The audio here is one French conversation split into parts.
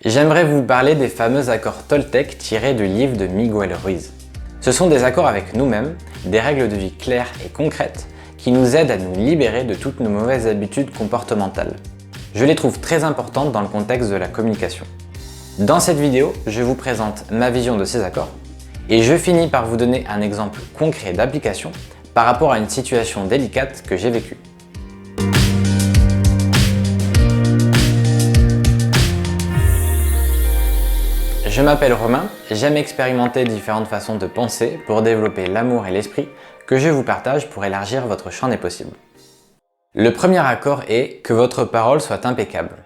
J'aimerais vous parler des fameux accords Toltec tirés du livre de Miguel Ruiz. Ce sont des accords avec nous-mêmes, des règles de vie claires et concrètes qui nous aident à nous libérer de toutes nos mauvaises habitudes comportementales. Je les trouve très importantes dans le contexte de la communication. Dans cette vidéo, je vous présente ma vision de ces accords et je finis par vous donner un exemple concret d'application par rapport à une situation délicate que j'ai vécue. Je m'appelle Romain, j'aime expérimenter différentes façons de penser pour développer l'amour et l'esprit que je vous partage pour élargir votre champ des possibles. Le premier accord est que votre parole soit impeccable.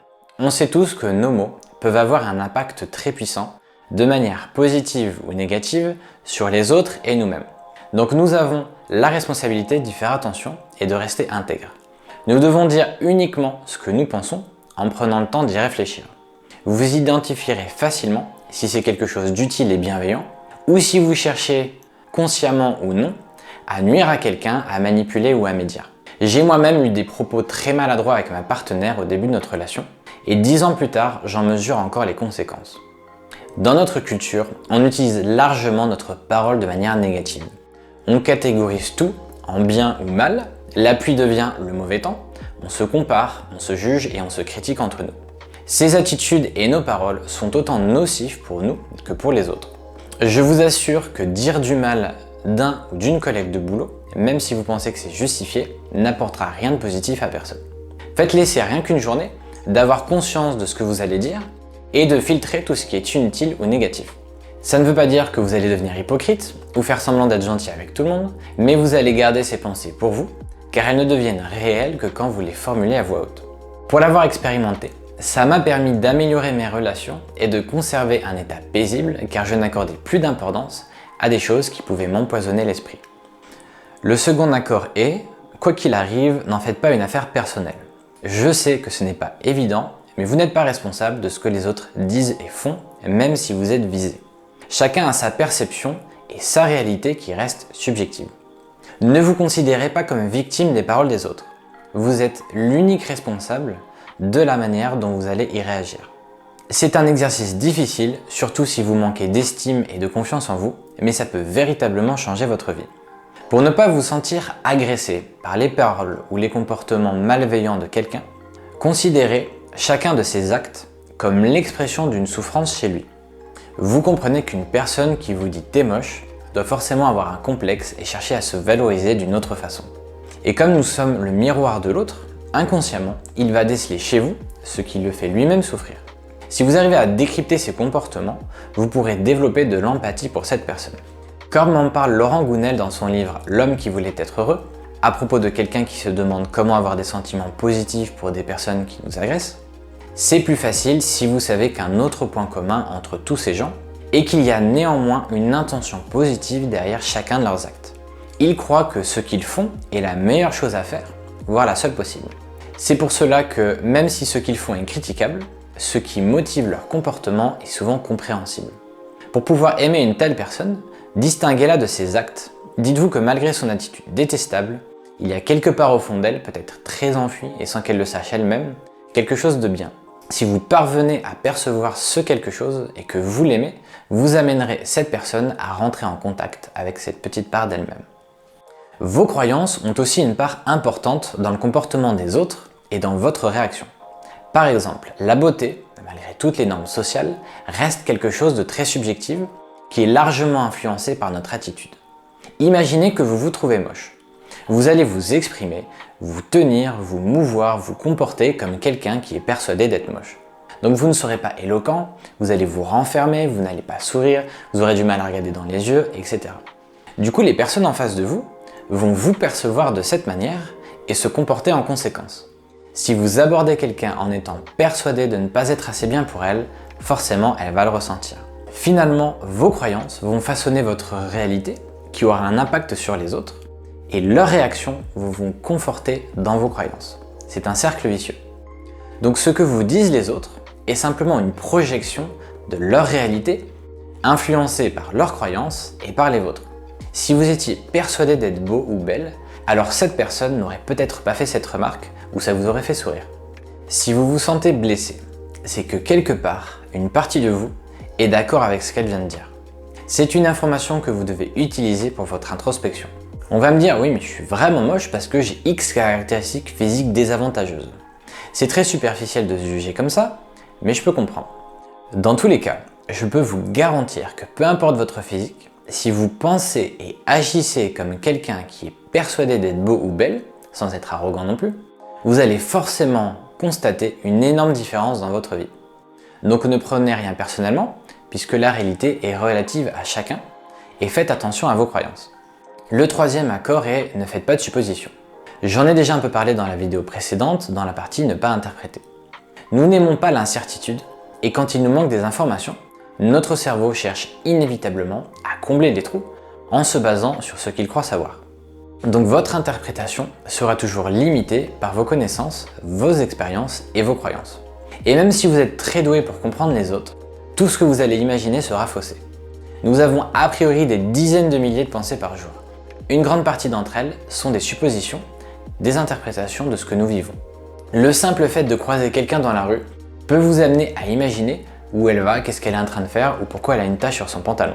On sait tous que nos mots peuvent avoir un impact très puissant, de manière positive ou négative, sur les autres et nous-mêmes. Donc nous avons la responsabilité d'y faire attention et de rester intègres. Nous devons dire uniquement ce que nous pensons en prenant le temps d'y réfléchir. Vous vous identifierez facilement si c'est quelque chose d'utile et bienveillant, ou si vous cherchez, consciemment ou non, à nuire à quelqu'un, à manipuler ou à médire. J'ai moi-même eu des propos très maladroits avec ma partenaire au début de notre relation, et 10 ans plus tard, j'en mesure encore les conséquences. Dans notre culture, on utilise largement notre parole de manière négative. On catégorise tout en bien ou mal, la pluie devient le mauvais temps, on se compare, on se juge et on se critique entre nous. Ces attitudes et nos paroles sont autant nocifs pour nous que pour les autres. Je vous assure que dire du mal d'un ou d'une collègue de boulot, même si vous pensez que c'est justifié, n'apportera rien de positif à personne. Faites l'essai rien qu'une journée d'avoir conscience de ce que vous allez dire et de filtrer tout ce qui est inutile ou négatif. Ça ne veut pas dire que vous allez devenir hypocrite ou faire semblant d'être gentil avec tout le monde, mais vous allez garder ces pensées pour vous, car elles ne deviennent réelles que quand vous les formulez à voix haute. Pour l'avoir expérimenté, ça m'a permis d'améliorer mes relations et de conserver un état paisible car je n'accordais plus d'importance à des choses qui pouvaient m'empoisonner l'esprit. Le second accord est, quoi qu'il arrive, n'en faites pas une affaire personnelle. Je sais que ce n'est pas évident, mais vous n'êtes pas responsable de ce que les autres disent et font, même si vous êtes visé. Chacun a sa perception et sa réalité qui reste subjective. Ne vous considérez pas comme victime des paroles des autres. Vous êtes l'unique responsable de la manière dont vous allez y réagir. C'est un exercice difficile, surtout si vous manquez d'estime et de confiance en vous, mais ça peut véritablement changer votre vie. Pour ne pas vous sentir agressé par les paroles ou les comportements malveillants de quelqu'un, considérez chacun de ces actes comme l'expression d'une souffrance chez lui. Vous comprenez qu'une personne qui vous dit « t'es moche » doit forcément avoir un complexe et chercher à se valoriser d'une autre façon. Et comme nous sommes le miroir de l'autre, inconsciemment, il va déceler chez vous ce qui le fait lui-même souffrir. Si vous arrivez à décrypter ses comportements, vous pourrez développer de l'empathie pour cette personne. Comme en parle Laurent Gounel dans son livre « L'homme qui voulait être heureux », à propos de quelqu'un qui se demande comment avoir des sentiments positifs pour des personnes qui nous agressent, c'est plus facile si vous savez qu'un autre point commun entre tous ces gens est qu'il y a néanmoins une intention positive derrière chacun de leurs actes. Ils croient que ce qu'ils font est la meilleure chose à faire, voire la seule possible. C'est pour cela que, même si ce qu'ils font est critiquable, ce qui motive leur comportement est souvent compréhensible. Pour pouvoir aimer une telle personne, distinguez-la de ses actes. Dites-vous que malgré son attitude détestable, il y a quelque part au fond d'elle, peut-être très enfui et sans qu'elle le sache elle-même, quelque chose de bien. Si vous parvenez à percevoir ce quelque chose et que vous l'aimez, vous amènerez cette personne à rentrer en contact avec cette petite part d'elle-même. Vos croyances ont aussi une part importante dans le comportement des autres et dans votre réaction. Par exemple, la beauté, malgré toutes les normes sociales, reste quelque chose de très subjectif qui est largement influencé par notre attitude. Imaginez que vous vous trouvez moche. Vous allez vous exprimer, vous tenir, vous mouvoir, vous comporter comme quelqu'un qui est persuadé d'être moche. Donc vous ne serez pas éloquent, vous allez vous renfermer, vous n'allez pas sourire, vous aurez du mal à regarder dans les yeux, etc. Du coup, les personnes en face de vous vont vous percevoir de cette manière et se comporter en conséquence. Si vous abordez quelqu'un en étant persuadé de ne pas être assez bien pour elle, forcément elle va le ressentir. Finalement, vos croyances vont façonner votre réalité qui aura un impact sur les autres et leurs réactions vous vont conforter dans vos croyances. C'est un cercle vicieux. Donc ce que vous disent les autres est simplement une projection de leur réalité influencée par leurs croyances et par les vôtres. Si vous étiez persuadé d'être beau ou belle, alors cette personne n'aurait peut-être pas fait cette remarque ou ça vous aurait fait sourire. Si vous vous sentez blessé, c'est que quelque part, une partie de vous est d'accord avec ce qu'elle vient de dire. C'est une information que vous devez utiliser pour votre introspection. On va me dire, oui, mais je suis vraiment moche parce que j'ai X caractéristiques physiques désavantageuses. C'est très superficiel de se juger comme ça, mais je peux comprendre. Dans tous les cas, je peux vous garantir que peu importe votre physique, si vous pensez et agissez comme quelqu'un qui est persuadé d'être beau ou belle, sans être arrogant non plus, vous allez forcément constater une énorme différence dans votre vie. Donc ne prenez rien personnellement, puisque la réalité est relative à chacun, et faites attention à vos croyances. Le troisième accord est ne faites pas de suppositions. J'en ai déjà un peu parlé dans la vidéo précédente, dans la partie ne pas interpréter. Nous n'aimons pas l'incertitude, et quand il nous manque des informations, notre cerveau cherche inévitablement à combler les trous en se basant sur ce qu'il croit savoir. Donc votre interprétation sera toujours limitée par vos connaissances, vos expériences et vos croyances. Et même si vous êtes très doué pour comprendre les autres, tout ce que vous allez imaginer sera faussé. Nous avons a priori des dizaines de milliers de pensées par jour. Une grande partie d'entre elles sont des suppositions, des interprétations de ce que nous vivons. Le simple fait de croiser quelqu'un dans la rue peut vous amener à imaginer où elle va, qu'est-ce qu'elle est en train de faire ou pourquoi elle a une tache sur son pantalon.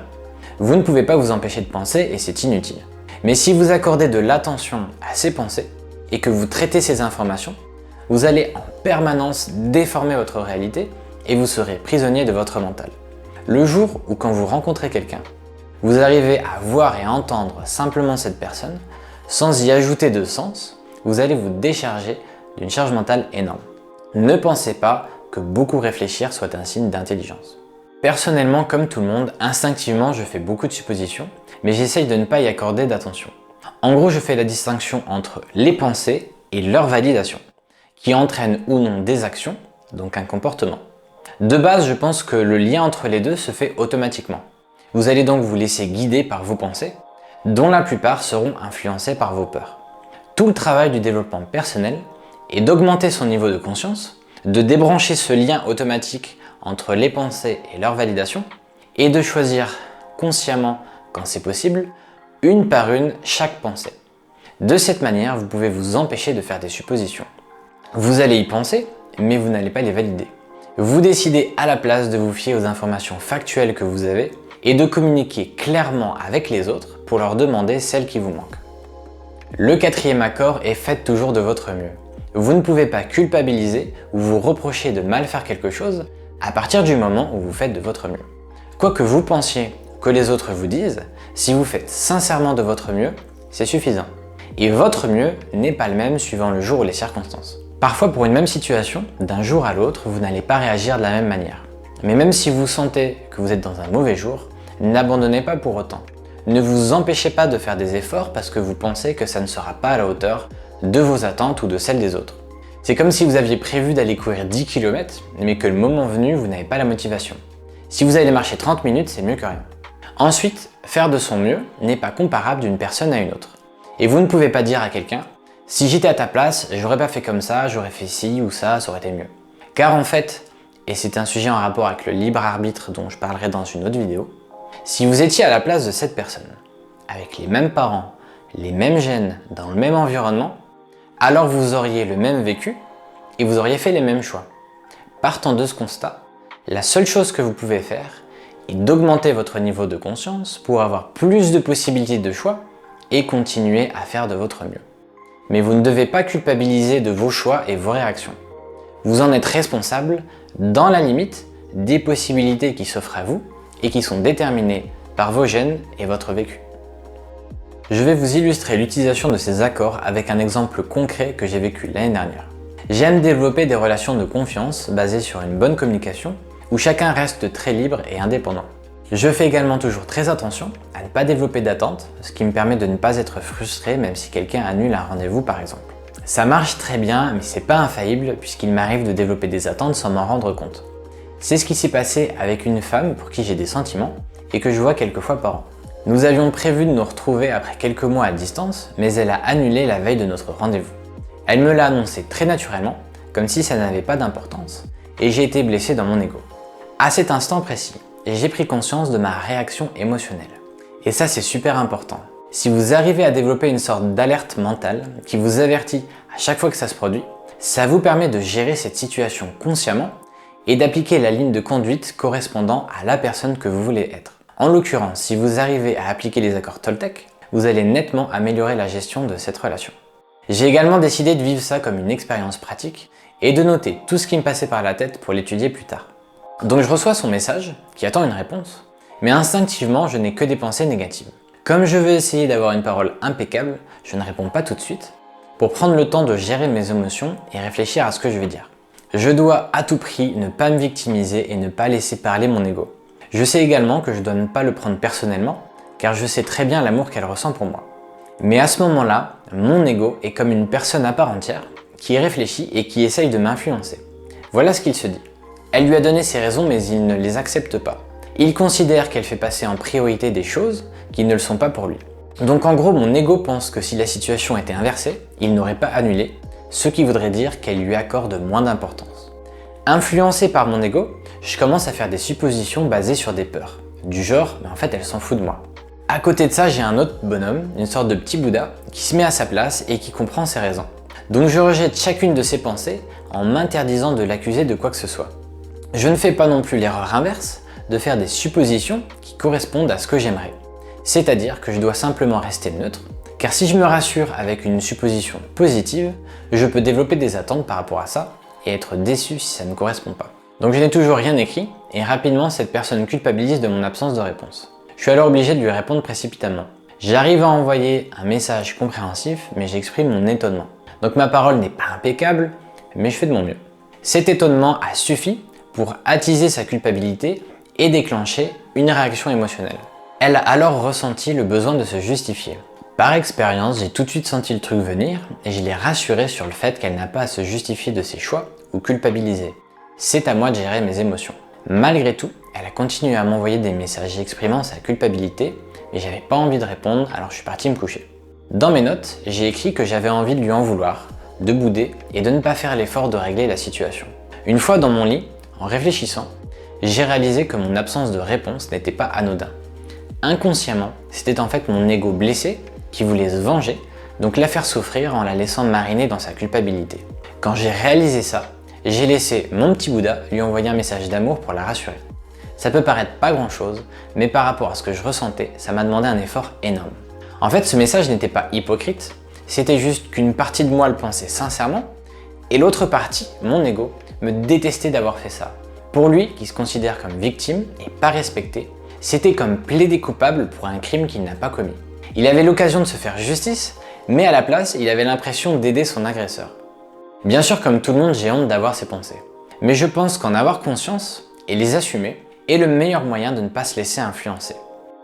Vous ne pouvez pas vous empêcher de penser et c'est inutile. Mais si vous accordez de l'attention à ces pensées et que vous traitez ces informations, vous allez en permanence déformer votre réalité et vous serez prisonnier de votre mental. Le jour où quand vous rencontrez quelqu'un, vous arrivez à voir et à entendre simplement cette personne, sans y ajouter de sens, vous allez vous décharger d'une charge mentale énorme. Ne pensez pas que beaucoup réfléchir soit un signe d'intelligence. Personnellement, comme tout le monde, instinctivement je fais beaucoup de suppositions, mais j'essaye de ne pas y accorder d'attention. En gros, je fais la distinction entre les pensées et leur validation, qui entraînent ou non des actions, donc un comportement. De base, je pense que le lien entre les deux se fait automatiquement. Vous allez donc vous laisser guider par vos pensées, dont la plupart seront influencées par vos peurs. Tout le travail du développement personnel est d'augmenter son niveau de conscience, de débrancher ce lien automatique entre les pensées et leur validation, et de choisir consciemment, quand c'est possible, une par une chaque pensée. De cette manière, vous pouvez vous empêcher de faire des suppositions. Vous allez y penser, mais vous n'allez pas les valider. Vous décidez à la place de vous fier aux informations factuelles que vous avez et de communiquer clairement avec les autres pour leur demander celles qui vous manquent. Le quatrième accord est faites toujours de votre mieux. Vous ne pouvez pas culpabiliser ou vous reprocher de mal faire quelque chose à partir du moment où vous faites de votre mieux. Quoi que vous pensiez que les autres vous disent, si vous faites sincèrement de votre mieux, c'est suffisant. Et votre mieux n'est pas le même suivant le jour ou les circonstances. Parfois pour une même situation, d'un jour à l'autre, vous n'allez pas réagir de la même manière. Mais même si vous sentez que vous êtes dans un mauvais jour, n'abandonnez pas pour autant. Ne vous empêchez pas de faire des efforts parce que vous pensez que ça ne sera pas à la hauteur de vos attentes ou de celles des autres. C'est comme si vous aviez prévu d'aller courir 10 km, mais que le moment venu, vous n'avez pas la motivation. Si vous allez marcher 30 minutes, c'est mieux que rien. Ensuite, faire de son mieux n'est pas comparable d'une personne à une autre. Et vous ne pouvez pas dire à quelqu'un « Si j'étais à ta place, j'aurais pas fait comme ça, j'aurais fait ci ou ça aurait été mieux. » Car en fait, et c'est un sujet en rapport avec le libre arbitre dont je parlerai dans une autre vidéo, si vous étiez à la place de cette personne, avec les mêmes parents, les mêmes gènes, dans le même environnement, alors vous auriez le même vécu et vous auriez fait les mêmes choix. Partant de ce constat, la seule chose que vous pouvez faire est d'augmenter votre niveau de conscience pour avoir plus de possibilités de choix et continuer à faire de votre mieux. Mais vous ne devez pas culpabiliser de vos choix et vos réactions. Vous en êtes responsable dans la limite des possibilités qui s'offrent à vous et qui sont déterminées par vos gènes et votre vécu. Je vais vous illustrer l'utilisation de ces accords avec un exemple concret que j'ai vécu l'année dernière. J'aime développer des relations de confiance basées sur une bonne communication où chacun reste très libre et indépendant. Je fais également toujours très attention à ne pas développer d'attentes, ce qui me permet de ne pas être frustré même si quelqu'un annule un rendez-vous par exemple. Ça marche très bien, mais c'est pas infaillible puisqu'il m'arrive de développer des attentes sans m'en rendre compte. C'est ce qui s'est passé avec une femme pour qui j'ai des sentiments et que je vois quelques fois par an. Nous avions prévu de nous retrouver après quelques mois à distance, mais elle a annulé la veille de notre rendez-vous. Elle me l'a annoncé très naturellement, comme si ça n'avait pas d'importance, et j'ai été blessé dans mon ego. À cet instant précis, j'ai pris conscience de ma réaction émotionnelle. Et ça c'est super important. Si vous arrivez à développer une sorte d'alerte mentale qui vous avertit à chaque fois que ça se produit, ça vous permet de gérer cette situation consciemment et d'appliquer la ligne de conduite correspondant à la personne que vous voulez être. En l'occurrence, si vous arrivez à appliquer les accords Toltec, vous allez nettement améliorer la gestion de cette relation. J'ai également décidé de vivre ça comme une expérience pratique et de noter tout ce qui me passait par la tête pour l'étudier plus tard. Donc je reçois son message, qui attend une réponse, mais instinctivement je n'ai que des pensées négatives. Comme je veux essayer d'avoir une parole impeccable, je ne réponds pas tout de suite, pour prendre le temps de gérer mes émotions et réfléchir à ce que je vais dire. Je dois à tout prix ne pas me victimiser et ne pas laisser parler mon ego. Je sais également que je dois ne pas le prendre personnellement, car je sais très bien l'amour qu'elle ressent pour moi. Mais à ce moment-là, mon ego est comme une personne à part entière, qui réfléchit et qui essaye de m'influencer. Voilà ce qu'il se dit. Elle lui a donné ses raisons, mais il ne les accepte pas. Il considère qu'elle fait passer en priorité des choses qui ne le sont pas pour lui. Donc en gros, mon ego pense que si la situation était inversée, il n'aurait pas annulé, ce qui voudrait dire qu'elle lui accorde moins d'importance. Influencé par mon ego, je commence à faire des suppositions basées sur des peurs. Du genre, mais en fait elle s'en fout de moi. À côté de ça, j'ai un autre bonhomme, une sorte de petit Bouddha, qui se met à sa place et qui comprend ses raisons. Donc je rejette chacune de ses pensées en m'interdisant de l'accuser de quoi que ce soit. Je ne fais pas non plus l'erreur inverse de faire des suppositions qui correspondent à ce que j'aimerais. C'est-à-dire que je dois simplement rester neutre, car si je me rassure avec une supposition positive, je peux développer des attentes par rapport à ça et être déçu si ça ne correspond pas. Donc je n'ai toujours rien écrit et rapidement cette personne culpabilise de mon absence de réponse. Je suis alors obligé de lui répondre précipitamment. J'arrive à envoyer un message compréhensif, mais j'exprime mon étonnement. Donc ma parole n'est pas impeccable, mais je fais de mon mieux. Cet étonnement a suffi pour attiser sa culpabilité et déclencher une réaction émotionnelle. Elle a alors ressenti le besoin de se justifier. Par expérience, j'ai tout de suite senti le truc venir et je l'ai rassurée sur le fait qu'elle n'a pas à se justifier de ses choix ou culpabiliser. C'est à moi de gérer mes émotions. Malgré tout, elle a continué à m'envoyer des messages exprimant sa culpabilité et j'avais pas envie de répondre, alors je suis parti me coucher. Dans mes notes, j'ai écrit que j'avais envie de lui en vouloir, de bouder et de ne pas faire l'effort de régler la situation. Une fois dans mon lit, en réfléchissant, j'ai réalisé que mon absence de réponse n'était pas anodin. Inconsciemment, c'était en fait mon ego blessé qui voulait se venger, donc la faire souffrir en la laissant mariner dans sa culpabilité. Quand j'ai réalisé ça, j'ai laissé mon petit Bouddha lui envoyer un message d'amour pour la rassurer. Ça peut paraître pas grand chose, mais par rapport à ce que je ressentais, ça m'a demandé un effort énorme. En fait, ce message n'était pas hypocrite, c'était juste qu'une partie de moi le pensait sincèrement, et l'autre partie, mon ego, me détestait d'avoir fait ça. Pour lui, qui se considère comme victime et pas respecté, c'était comme plaider coupable pour un crime qu'il n'a pas commis. Il avait l'occasion de se faire justice, mais à la place, il avait l'impression d'aider son agresseur. Bien sûr, comme tout le monde, j'ai honte d'avoir ces pensées. Mais je pense qu'en avoir conscience et les assumer est le meilleur moyen de ne pas se laisser influencer.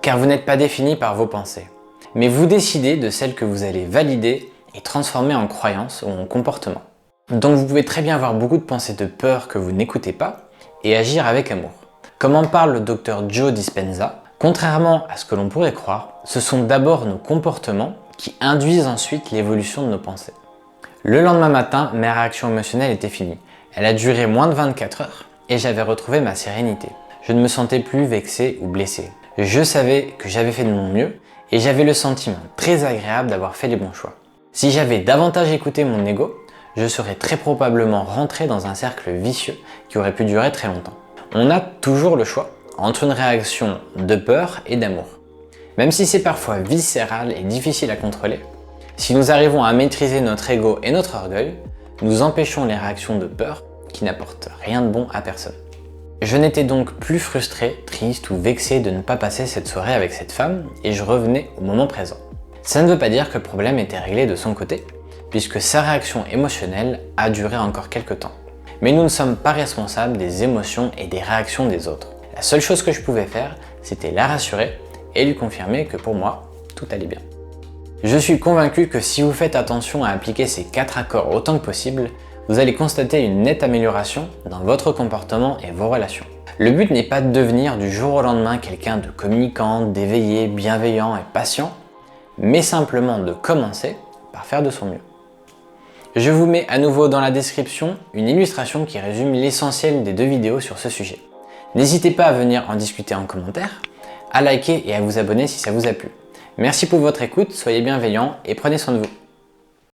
Car vous n'êtes pas défini par vos pensées, mais vous décidez de celles que vous allez valider et transformer en croyances ou en comportement. Donc vous pouvez très bien avoir beaucoup de pensées de peur que vous n'écoutez pas et agir avec amour. Comme en parle le docteur Joe Dispenza, contrairement à ce que l'on pourrait croire, ce sont d'abord nos comportements qui induisent ensuite l'évolution de nos pensées. Le lendemain matin, ma réaction émotionnelle était finie. Elle a duré moins de 24 heures et j'avais retrouvé ma sérénité. Je ne me sentais plus vexé ou blessé. Je savais que j'avais fait de mon mieux et j'avais le sentiment très agréable d'avoir fait les bons choix. Si j'avais davantage écouté mon ego, je serais très probablement rentré dans un cercle vicieux qui aurait pu durer très longtemps. On a toujours le choix entre une réaction de peur et d'amour. Même si c'est parfois viscéral et difficile à contrôler, si nous arrivons à maîtriser notre ego et notre orgueil, nous empêchons les réactions de peur qui n'apportent rien de bon à personne. Je n'étais donc plus frustré, triste ou vexé de ne pas passer cette soirée avec cette femme et je revenais au moment présent. Ça ne veut pas dire que le problème était réglé de son côté, puisque sa réaction émotionnelle a duré encore quelques temps. Mais nous ne sommes pas responsables des émotions et des réactions des autres. La seule chose que je pouvais faire, c'était la rassurer et lui confirmer que pour moi, tout allait bien. Je suis convaincu que si vous faites attention à appliquer ces 4 accords autant que possible, vous allez constater une nette amélioration dans votre comportement et vos relations. Le but n'est pas de devenir du jour au lendemain quelqu'un de communicant, d'éveillé, bienveillant et patient, mais simplement de commencer par faire de son mieux. Je vous mets à nouveau dans la description une illustration qui résume l'essentiel des 2 vidéos sur ce sujet. N'hésitez pas à venir en discuter en commentaire, à liker et à vous abonner si ça vous a plu. Merci pour votre écoute, soyez bienveillants et prenez soin de vous.